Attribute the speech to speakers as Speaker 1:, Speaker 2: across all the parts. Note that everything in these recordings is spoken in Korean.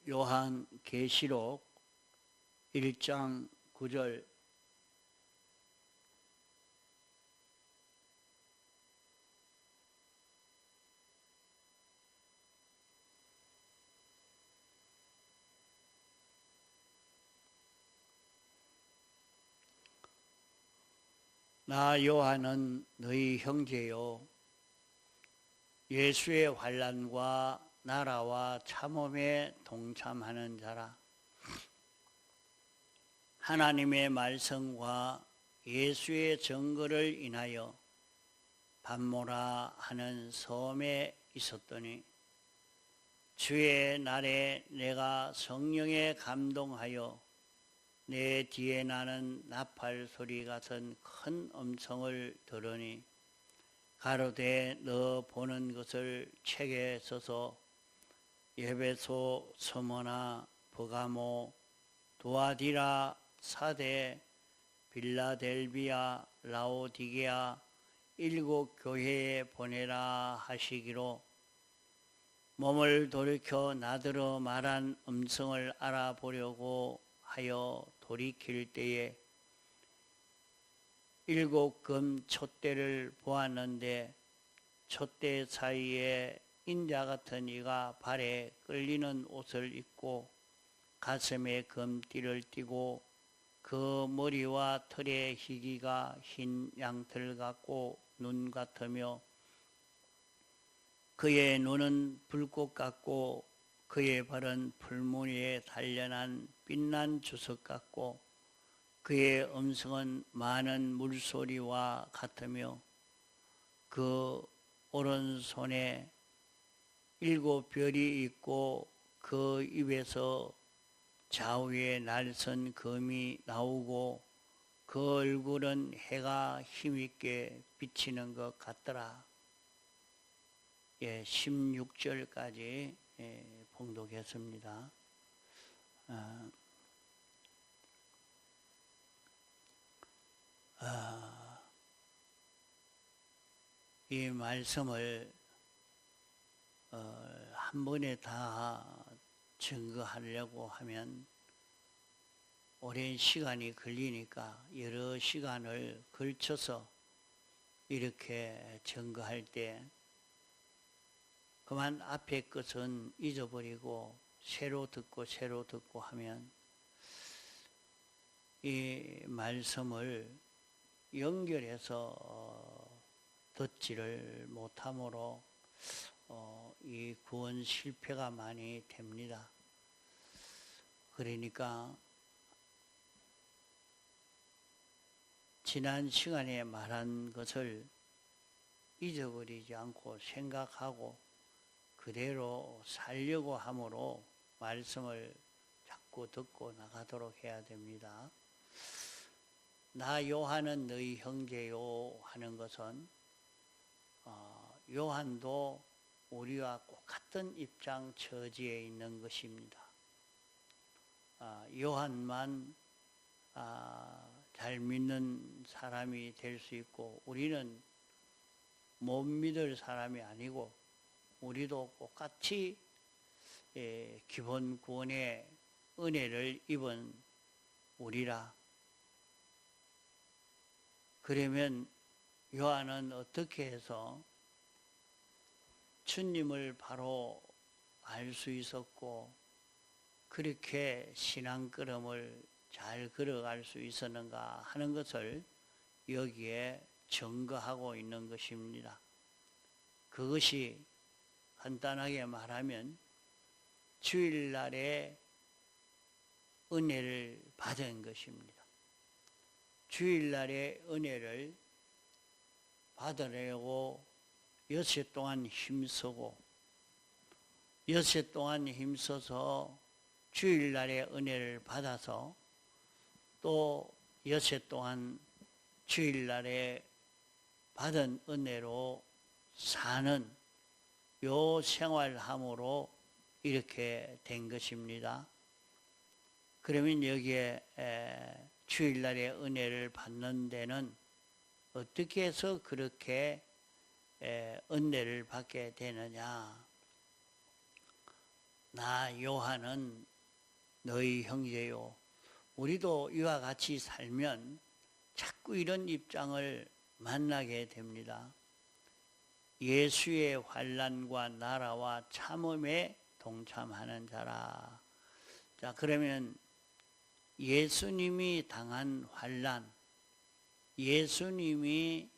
Speaker 1: 요한계시록 1장 9절 나 요한은 너희 형제요 예수의 환난과 나라와 참음에 동참하는 자라. 하나님의 말씀과 예수의 증거를 인하여 반모라 하는 섬에 있었더니 주의 날에 내가 성령에 감동하여 내 뒤에 나는 나팔 소리 같은 큰 음성을 들으니 가로되 너 보는 것을 책에 써서 에베소, 스무나, 버가모, 두아디라, 사데, 빌라델비아, 라오디게아 7 교회에 보내라 하시기로 몸을 돌이켜 나더러 말한 음성을 알아보려고 하여 돌이킬 때에 7 금 촛대를 보았는데 촛대 사이에 인자 같은 이가 발에 끌리는 옷을 입고 가슴에 금띠를 띠고 그 머리와 털의 희기가 흰 양털 같고 눈 같으며 그의 눈은 불꽃 같고 그의 발은 풀무늬에 단련한 빛난 주석 같고 그의 음성은 많은 물소리와 같으며 그 오른손에 7 별이 있고 그 입에서 좌우에 날선 금이 나오고 그 얼굴은 해가 힘있게 비치는 것 같더라. 16절까지 봉독했습니다. 이 말씀을 한 번에 다 증거하려고 하면 오랜 시간이 걸리니까 여러 시간을 걸쳐서 이렇게 증거할 때 그만 앞에 것은 잊어버리고 새로 듣고 하면 이 말씀을 연결해서 듣지를 못하므로 이 구원 실패가 많이 됩니다. 그러니까 지난 시간에 말한 것을 잊어버리지 않고 생각하고 그대로 살려고 함으로 말씀을 자꾸 듣고 나가도록 해야 됩니다. 나 요한은 너희 형제요 하는 것은 요한도 우리와 똑같은 입장 처지에 있는 것입니다. 요한만 잘 믿는 사람이 될 수 있고 우리는 못 믿을 사람이 아니고 우리도 똑같이 기본 구원의 은혜를 입은 우리라. 그러면 요한은 어떻게 해서 주님을 바로 알 수 있었고 그렇게 신앙걸음을 잘 걸어갈 수 있었는가 하는 것을 여기에 증거하고 있는 것입니다. 그것이 간단하게 말하면 주일날에 은혜를 받은 것입니다. 주일날의 은혜를 받으려고 6해 동안 힘쓰고 6해 동안 힘써서 주일날의 은혜를 받아서 또 6해 동안 주일날에 받은 은혜로 사는 요 생활함으로 이렇게 된 것입니다. 그러면 여기에 주일날에 은혜를 받는 데는 어떻게 해서 그렇게 은혜를 받게 되느냐? 나 요한은 너희 형제요. 우리도 이와 같이 살면 자꾸 이런 입장을 만나게 됩니다. 예수의 환난과 나라와 참음에 동참하는 자라. 자, 그러면 예수님이 당한 환난, 예수님이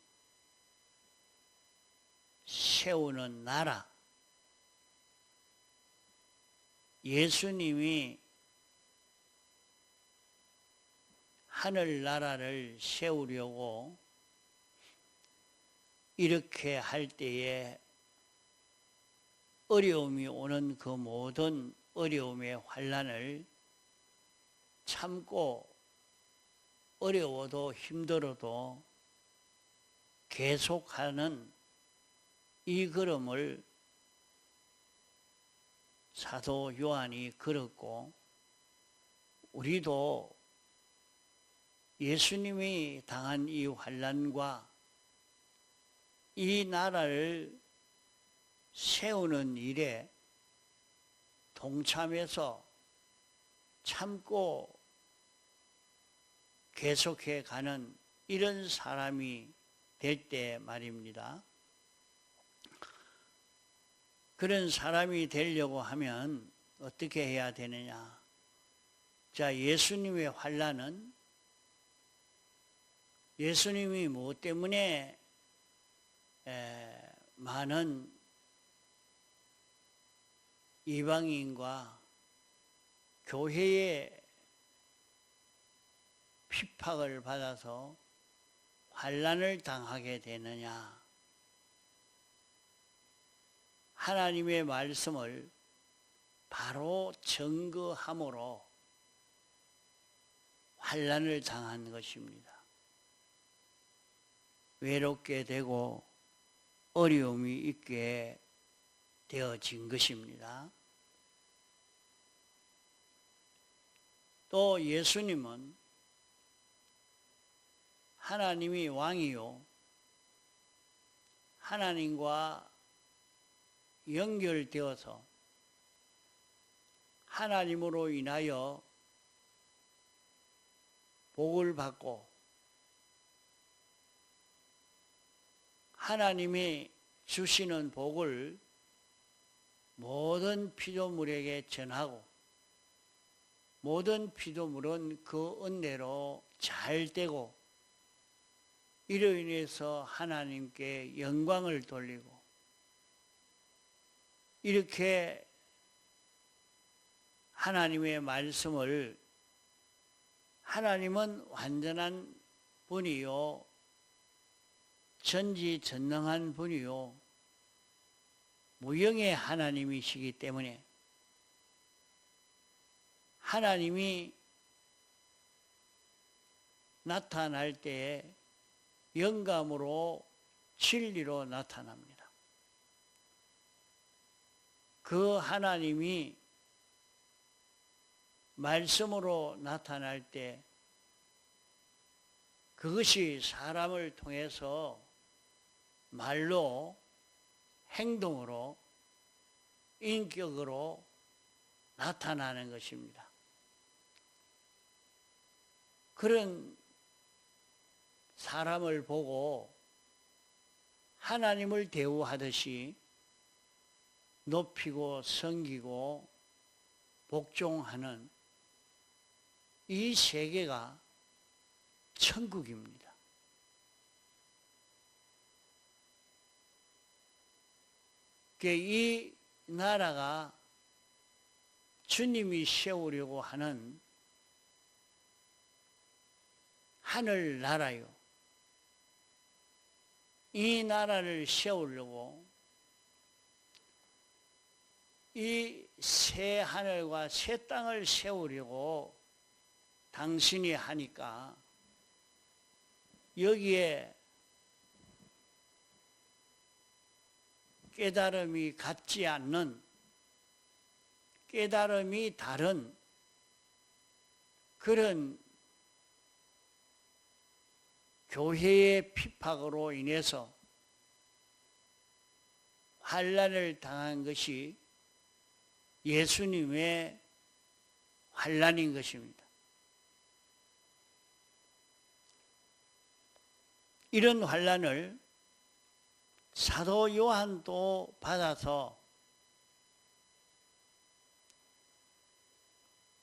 Speaker 1: 세우는 나라, 예수님이 하늘나라를 세우려고 이렇게 할 때에 어려움이 오는 그 모든 어려움의 환난을 참고 어려워도 힘들어도 계속하는 이 걸음을 사도 요한이 걸었고, 우리도 예수님이 당한 이 환난과 이 나라를 세우는 일에 동참해서 참고 계속해 가는 이런 사람이 될 때 말입니다. 그런 사람이 되려고 하면 어떻게 해야 되느냐? 자, 예수님의 환난은 예수님이 무엇 때문에 많은 이방인과 교회의 핍박을 받아서 환난을 당하게 되느냐? 하나님의 말씀을 바로 증거함으로 환난을 당한 것입니다. 외롭게 되고 어려움이 있게 되어진 것입니다. 또 예수님은 하나님이 왕이요, 하나님과 연결되어서 하나님으로 인하여 복을 받고 하나님이 주시는 복을 모든 피조물에게 전하고 모든 피조물은 그 은혜로 잘 되고 이로 인해서 하나님께 영광을 돌리고 이렇게 하나님의 말씀을 하나님은 완전한 분이요 전지전능한 분이요 무형의 하나님이시기 때문에 하나님이 나타날 때에 영감으로 진리로 나타납니다. 그 하나님이 말씀으로 나타날 때 그것이 사람을 통해서 말로, 행동으로, 인격으로 나타나는 것입니다. 그런 사람을 보고 하나님을 대우하듯이 높이고 섬기고 복종하는 이 세계가 천국입니다. 이 나라가 주님이 세우려고 하는 하늘 나라요. 이 나라를 세우려고 이 새 하늘과 새 땅을 세우려고 당신이 하니까 여기에 깨달음이 같지 않는, 깨달음이 다른 그런 교회의 핍박으로 인해서 환난을 당한 것이 예수님의 환난인 것입니다. 이런 환난을 사도 요한도 받아서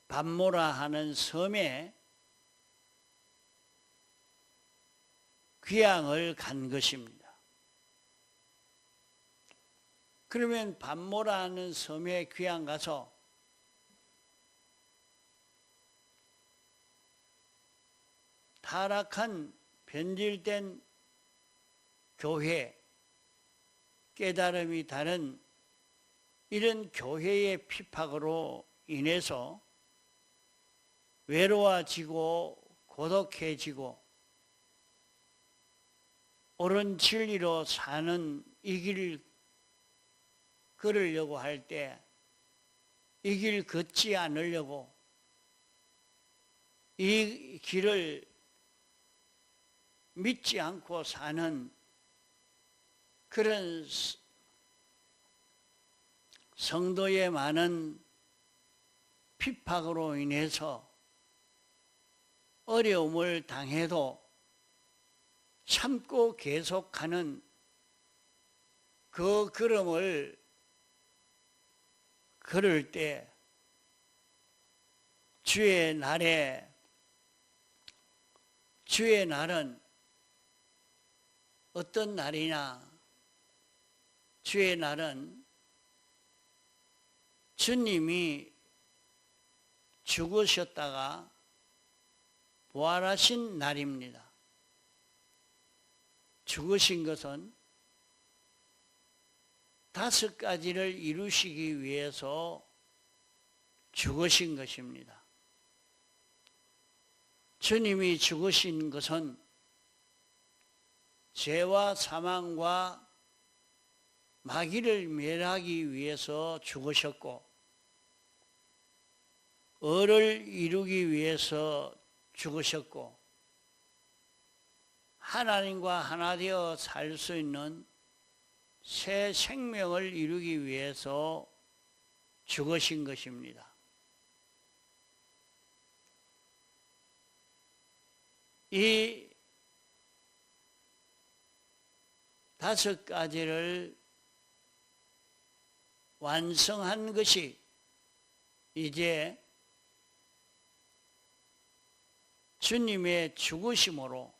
Speaker 1: 밤모라 하는 섬에 귀향을 간 것입니다. 그러면 밤모라 하는 섬에 귀향 가서 타락한 변질된 교회, 깨달음이 다른 이런 교회의 핍박으로 인해서 외로워지고 고독해지고 옳은 진리로 사는 이 길을 걸으려고 할 때 이 길 걷지 않으려고 이 길을 믿지 않고 사는 그런 성도의 많은 핍박으로 인해서 어려움을 당해도 참고 계속하는 그 걸음을 걸을 때 주의 날은 어떤 날이냐? 주의 날은 주님이 죽으셨다가 부활하신 날입니다. 죽으신 것은 5가지를 이루시기 위해서 죽으신 것입니다. 주님이 죽으신 것은 죄와 사망과 마귀를 멸하기 위해서 죽으셨고, 의를 이루기 위해서 죽으셨고, 하나님과 하나 되어 살 수 있는 새 생명을 이루기 위해서 죽으신 것입니다. 이 5가지를 완성한 것이 이제 주님의 죽으심으로,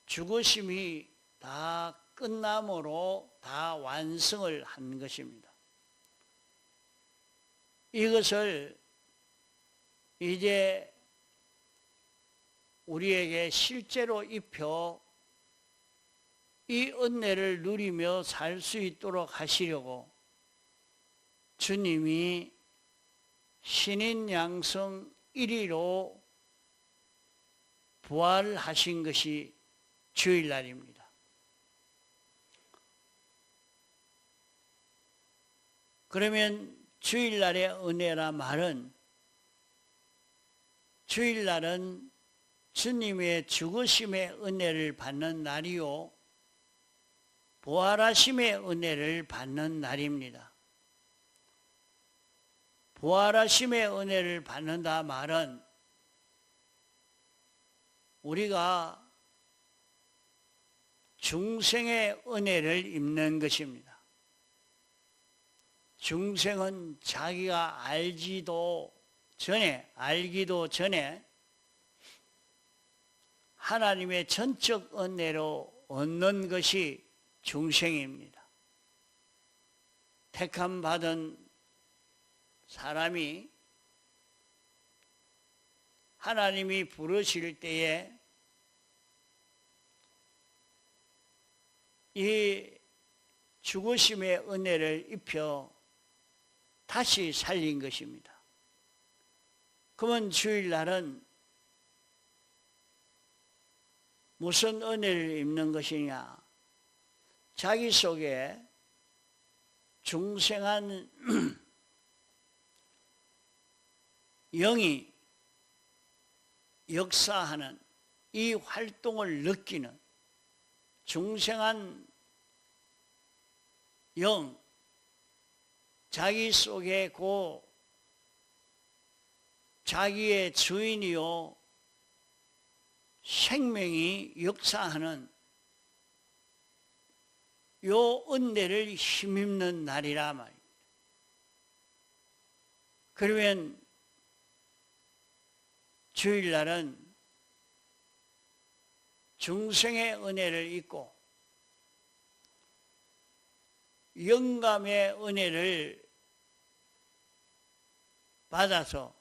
Speaker 1: 죽으심이 다 끝남으로 다 완성을 한 것입니다. 이것을 이제 우리에게 실제로 입혀 이 은혜를 누리며 살 수 있도록 하시려고 주님이 신인 양성 1위로 부활하신 것이 주일날입니다. 그러면 주일날의 은혜라 말은, 주일날은 주님의 죽으심의 은혜를 받는 날이요 부활하심의 은혜를 받는 날입니다. 부활하심의 은혜를 받는다 말은 우리가 중생의 은혜를 입는 것입니다. 중생은 자기가 알기도 전에 하나님의 전적 은혜로 얻는 것이 중생입니다. 택함 받은 사람이 하나님이 부르실 때에 이 죽으심의 은혜를 입혀 다시 살린 것입니다. 그러면 주일날은 무슨 은혜를 입는 것이냐? 자기 속에 중생한 영이 역사하는 이 활동을 느끼는 중생한 영, 자기 속에 자기의 주인이요 생명이 역사하는 요 은혜를 힘입는 날이라 말입니다. 그러면 주일날은 중생의 은혜를 잊고 영감의 은혜를 받아서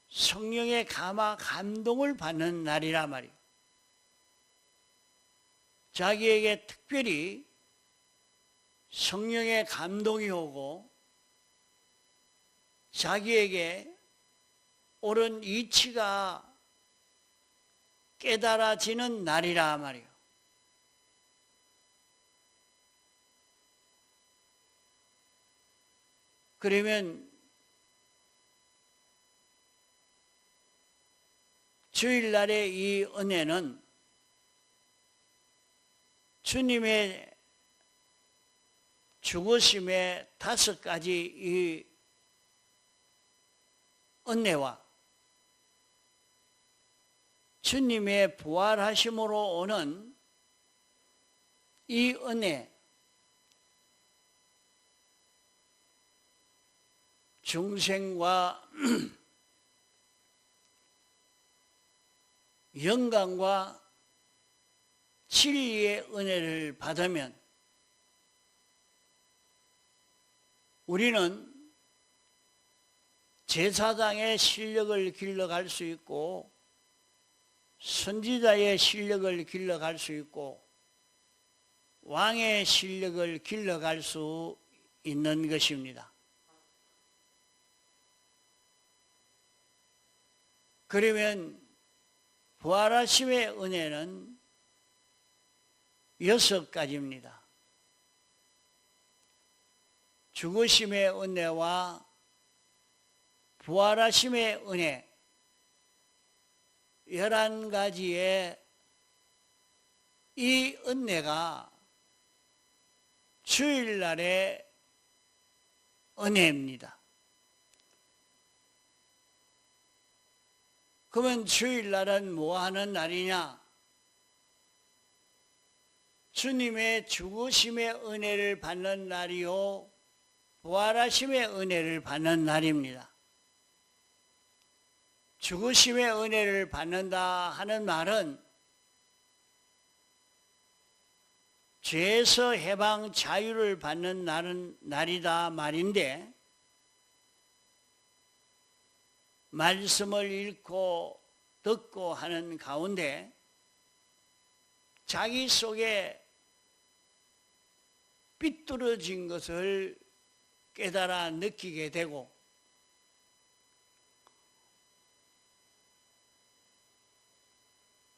Speaker 1: 성령의 감동을 받는 날이라 말이에요. 자기에게 특별히 성령의 감동이 오고 자기에게 옳은 이치가 깨달아지는 날이라 말이에요. 그러면 주일날의 이 은혜는 주님의 죽으심의 5가지 이 은혜와 주님의 부활하심으로 오는 이 은혜, 중생과 영광과 진리의 은혜를 받으면 우리는 제사장의 실력을 길러갈 수 있고 선지자의 실력을 길러갈 수 있고 왕의 실력을 길러갈 수 있는 것입니다. 그러면 부활하심의 은혜는 6가지입니다. 죽으심의 은혜와 부활하심의 은혜 11가지의 이 은혜가 주일날의 은혜입니다. 그러면 주일날은 뭐 하는 날이냐? 주님의 죽으심의 은혜를 받는 날이요 부활하심의 은혜를 받는 날입니다. 죽으심의 은혜를 받는다 하는 말은 죄에서 해방 자유를 받는 날이다 말인데, 말씀을 읽고 듣고 하는 가운데 자기 속에 삐뚤어진 것을 깨달아 느끼게 되고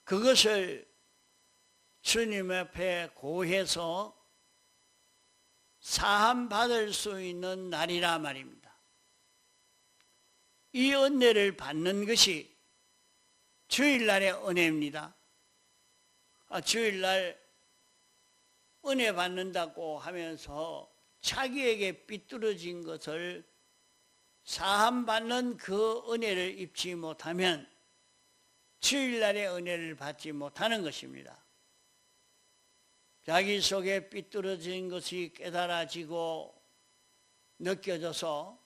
Speaker 1: 그것을 주님 앞에 고해서 사함받을 수 있는 날이라 말입니다. 이 은혜를 받는 것이 주일날의 은혜입니다. 주일날 은혜 받는다고 하면서 자기에게 삐뚤어진 것을 사함받는 그 은혜를 입지 못하면 주일날의 은혜를 받지 못하는 것입니다. 자기 속에 삐뚤어진 것이 깨달아지고 느껴져서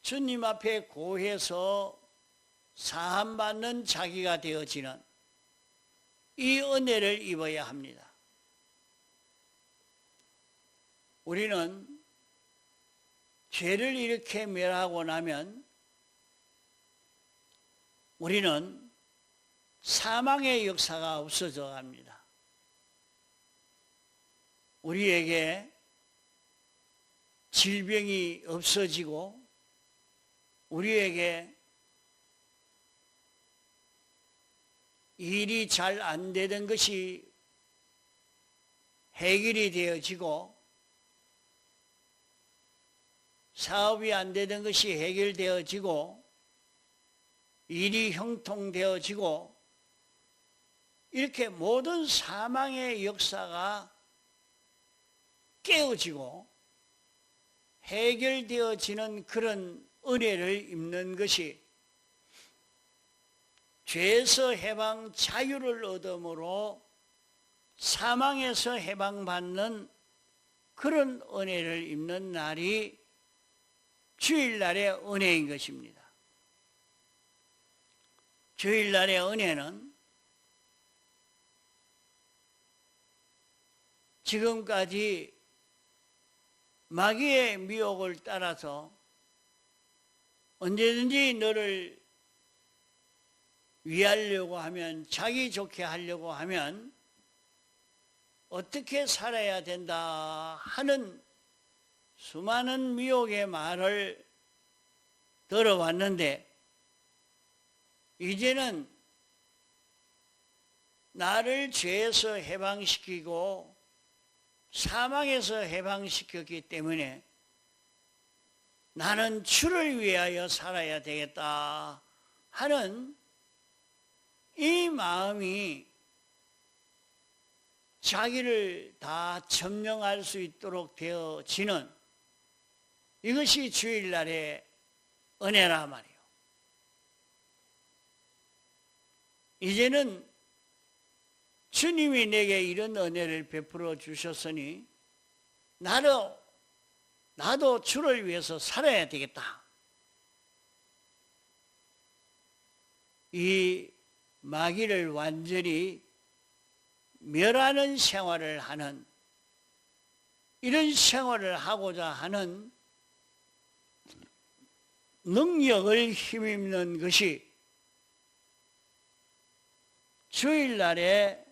Speaker 1: 주님 앞에 고해서 사함받는 자기가 되어지는 이 은혜를 입어야 합니다. 우리는 죄를 이렇게 멸하고 나면 우리는 사망의 역사가 없어져 갑니다. 우리에게 질병이 없어지고 우리에게 일이 잘 안 되던 것이 해결이 되어지고 사업이 안 되던 것이 해결되어지고 일이 형통되어지고 이렇게 모든 사망의 역사가 깨어지고 해결되어지는 그런 은혜를 입는 것이 죄에서 해방 자유를 얻음으로 사망에서 해방받는 그런 은혜를 입는 날이 주일날의 은혜인 것입니다. 주일날의 은혜는 지금까지 마귀의 미혹을 따라서 언제든지 너를 위하려고 하면, 자기 좋게 하려고 하면 어떻게 살아야 된다 하는 수많은 미혹의 말을 들어왔는데, 이제는 나를 죄에서 해방시키고 사망에서 해방시켰기 때문에 나는 주를 위하여 살아야 되겠다 하는 이 마음이 자기를 다 점령할 수 있도록 되어지는, 이것이 주일날의 은혜라 말이에요. 이제는 주님이 내게 이런 은혜를 베풀어 주셨으니 나도 주를 위해서 살아야 되겠다. 이 마귀를 완전히 멸하는 생활을 하는, 이런 생활을 하고자 하는 능력을 힘입는 것이 주일날의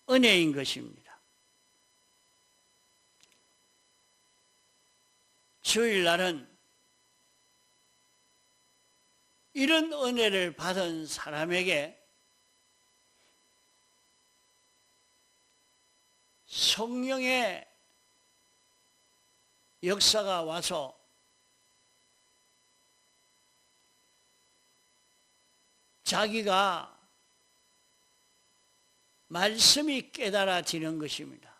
Speaker 1: 은혜인 것입니다. 주일날은 이런 은혜를 받은 사람에게 성령의 역사가 와서 자기가 말씀이 깨달아지는 것입니다.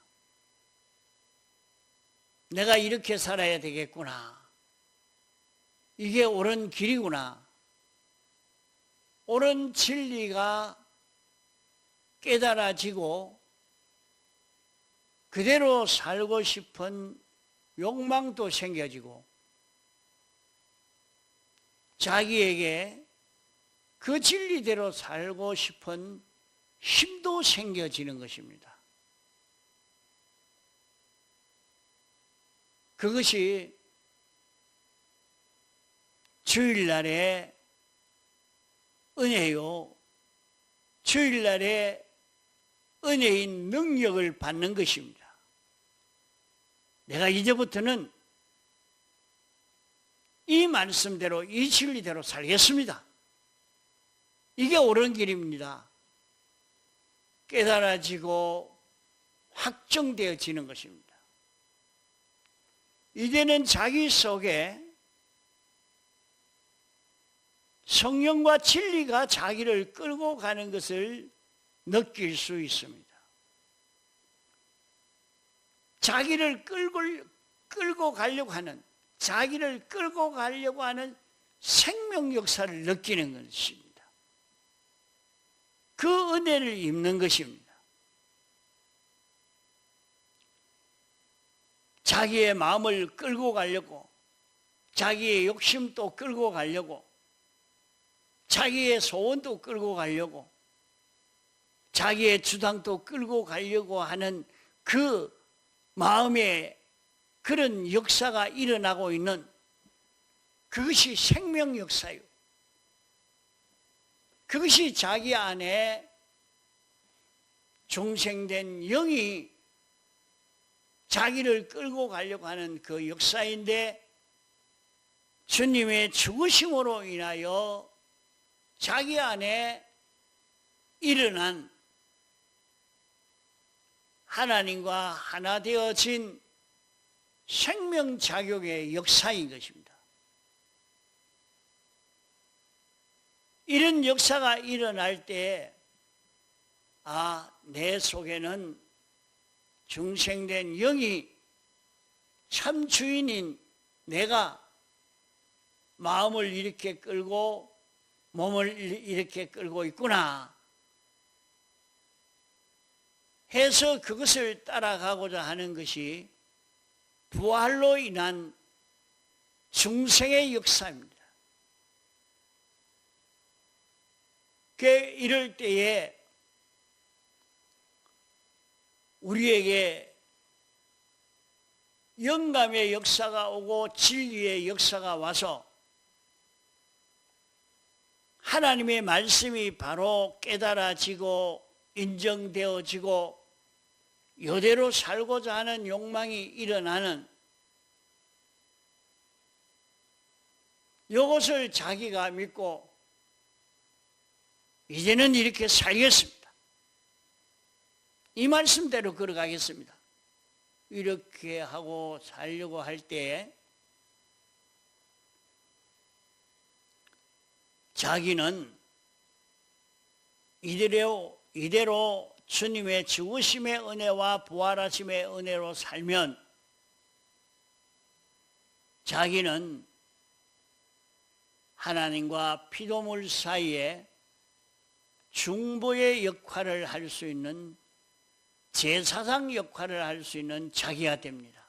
Speaker 1: 내가 이렇게 살아야 되겠구나. 이게 옳은 길이구나. 옳은 진리가 깨달아지고 그대로 살고 싶은 욕망도 생겨지고 자기에게 그 진리대로 살고 싶은 힘도 생겨지는 것입니다. 그것이 주일날의 은혜요, 주일날의 은혜인 능력을 받는 것입니다. 내가 이제부터는 이 말씀대로, 이 진리대로 살겠습니다. 이게 옳은 길입니다. 깨달아지고 확정되어지는 것입니다. 이제는 자기 속에 성령과 진리가 자기를 끌고 가는 것을 느낄 수 있습니다. 자기를 끌고 가려고 하는, 자기를 끌고 가려고 하는 생명 역사를 느끼는 것입니다. 그 은혜를 입는 것입니다. 자기의 마음을 끌고 가려고, 자기의 욕심도 끌고 가려고, 자기의 소원도 끌고 가려고, 자기의 주장도 끌고 가려고 하는 그 마음에 그런 역사가 일어나고 있는, 그것이 생명 역사요. 그것이 자기 안에 중생된 영이 자기를 끌고 가려고 하는 그 역사인데, 주님의 죽으심으로 인하여 자기 안에 일어난 하나님과 하나 되어진 생명작용의 역사인 것입니다. 이런 역사가 일어날 때, 내 속에는 중생된 영이 참 주인인 내가 마음을 이렇게 끌고 몸을 이렇게 끌고 있구나 해서 그것을 따라가고자 하는 것이 부활로 인한 중생의 역사입니다. 이럴 때에 우리에게 영감의 역사가 오고 진리의 역사가 와서 하나님의 말씀이 바로 깨달아지고 인정되어지고 이대로 살고자 하는 욕망이 일어나는 이것을 자기가 믿고 이제는 이렇게 살겠습니다. 이 말씀대로 걸어가겠습니다. 이렇게 하고 살려고 할 때 자기는 이대로 주님의 죽으심의 은혜와 부활하심의 은혜로 살면 자기는 하나님과 피조물 사이에 중보의 역할을 할 수 있는 제사장 역할을 할 수 있는 자기가 됩니다.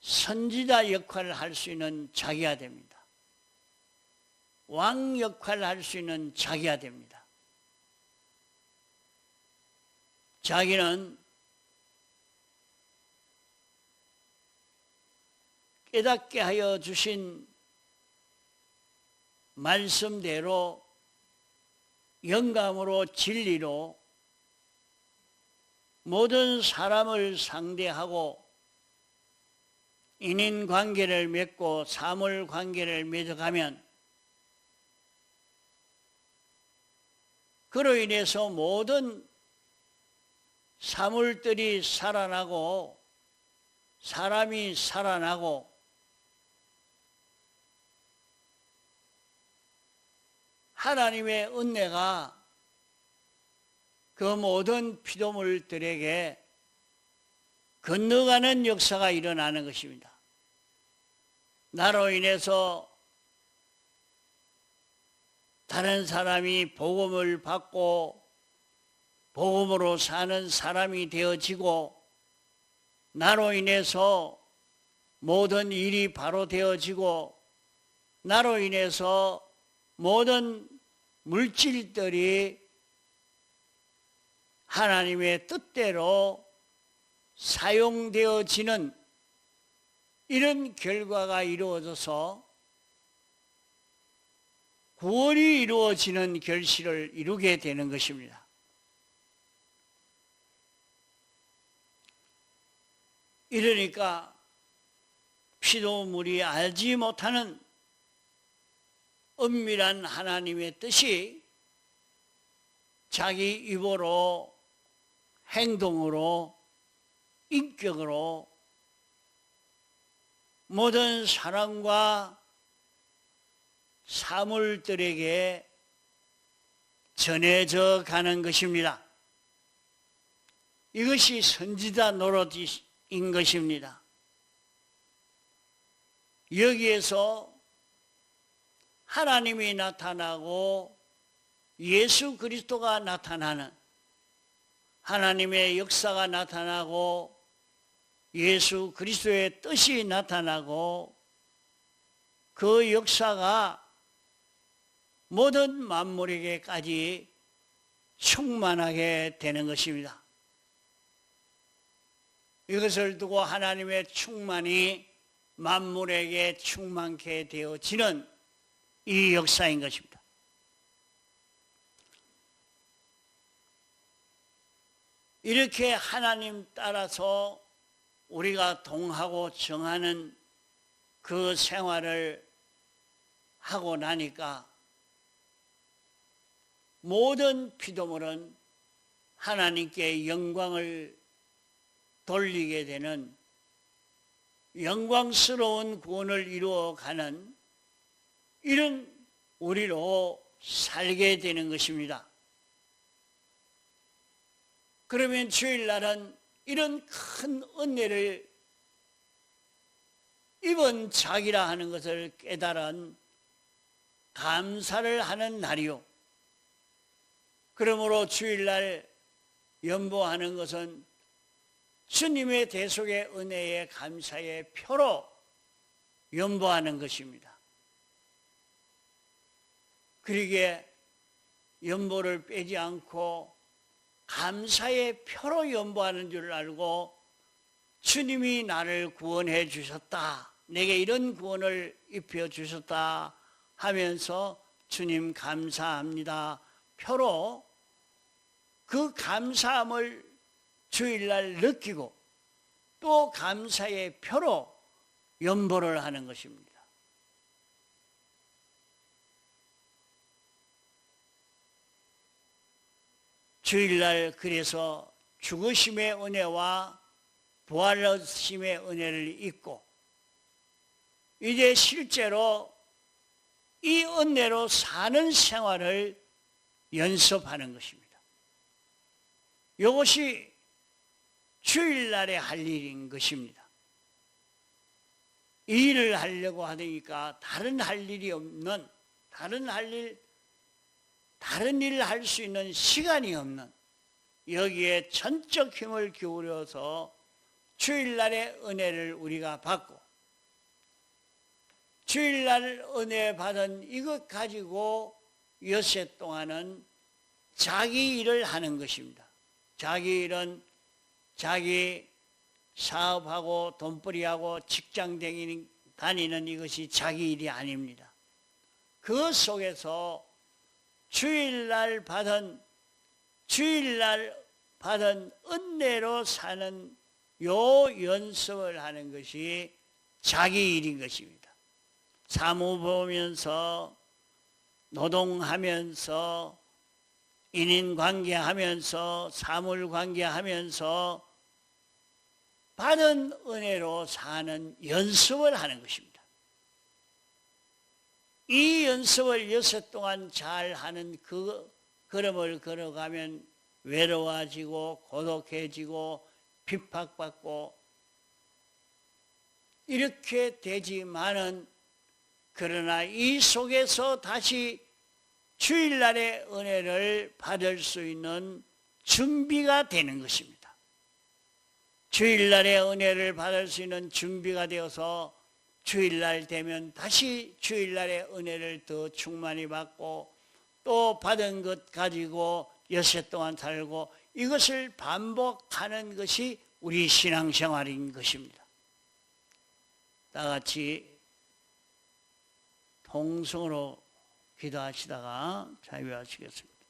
Speaker 1: 선지자 역할을 할 수 있는 자기가 됩니다. 왕 역할을 할 수 있는 자기가 됩니다. 자기는 깨닫게 하여 주신 말씀대로 영감으로 진리로 모든 사람을 상대하고 인인관계를 맺고 사물관계를 맺어가면 그로 인해서 모든 사물들이 살아나고 사람이 살아나고 하나님의 은혜가 그 모든 피조물들에게 건너가는 역사가 일어나는 것입니다. 나로 인해서 다른 사람이 복음을 받고 복음으로 사는 사람이 되어지고 나로 인해서 모든 일이 바로 되어지고 나로 인해서 모든 물질들이 하나님의 뜻대로 사용되어지는 이런 결과가 이루어져서 구원이 이루어지는 결실을 이루게 되는 것입니다. 이러니까 피조물이 알지 못하는 은밀한 하나님의 뜻이 자기 입으로 행동으로 인격으로 모든 사람과 사물들에게 전해져 가는 것입니다. 이것이 선지자 노릇인 것입니다. 여기에서 하나님이 나타나고 예수 그리스도가 나타나는 하나님의 역사가 나타나고 예수 그리스도의 뜻이 나타나고 그 역사가 모든 만물에게까지 충만하게 되는 것입니다. 이것을 두고 하나님의 충만이 만물에게 충만케 되어지는 이 역사인 것입니다. 이렇게 하나님 따라서 우리가 동하고 정하는 그 생활을 하고 나니까 모든 피조물은 하나님께 영광을 돌리게 되는 영광스러운 구원을 이루어가는 이런 우리로 살게 되는 것입니다. 그러면 주일날은 이런 큰 은혜를 입은 자기라 하는 것을 깨달은 감사를 하는 날이요. 그러므로 주일날 연보하는 것은 주님의 대속의 은혜의 감사의 표로 연보하는 것입니다. 그러기에 연보를 빼지 않고 감사의 표로 연보하는 줄 알고 주님이 나를 구원해 주셨다, 내게 이런 구원을 입혀 주셨다 하면서 주님 감사합니다 표로 그 감사함을 주일날 느끼고 또 감사의 표로 연보를 하는 것입니다. 주일날 그래서 죽으심의 은혜와 부활하심의 은혜를 잊고 이제 실제로 이 은혜로 사는 생활을 연습하는 것입니다. 이것이 주일날에 할 일인 것입니다. 이 일을 하려고 하니까 다른 할 일이 없는, 다른 일을 할 수 있는 시간이 없는, 여기에 전적 힘을 기울여서 주일날의 은혜를 우리가 받고 주일날 은혜 받은 이것 가지고 엿새 동안은 자기 일을 하는 것입니다. 자기 일은 자기 사업하고 돈벌이하고 직장 다니는 이것이 자기 일이 아닙니다. 그 속에서 주일날 받은 은혜로 사는 요 연습을 하는 것이 자기 일인 것입니다. 사무 보면서 노동하면서 인인관계하면서 사물관계하면서 받은 은혜로 사는 연습을 하는 것입니다. 이 연습을 엿새 동안 잘 하는 그 걸음을 걸어가면 외로워지고 고독해지고 핍박받고 이렇게 되지만은, 그러나 이 속에서 다시 주일날의 은혜를 받을 수 있는 준비가 되는 것입니다. 주일날의 은혜를 받을 수 있는 준비가 되어서 주일날 되면 다시 주일날의 은혜를 더 충만히 받고 또 받은 것 가지고 엿새 동안 살고 이것을 반복하는 것이 우리 신앙생활인 것입니다. 다 같이 통성으로 기도하시다가 자유하시겠습니다.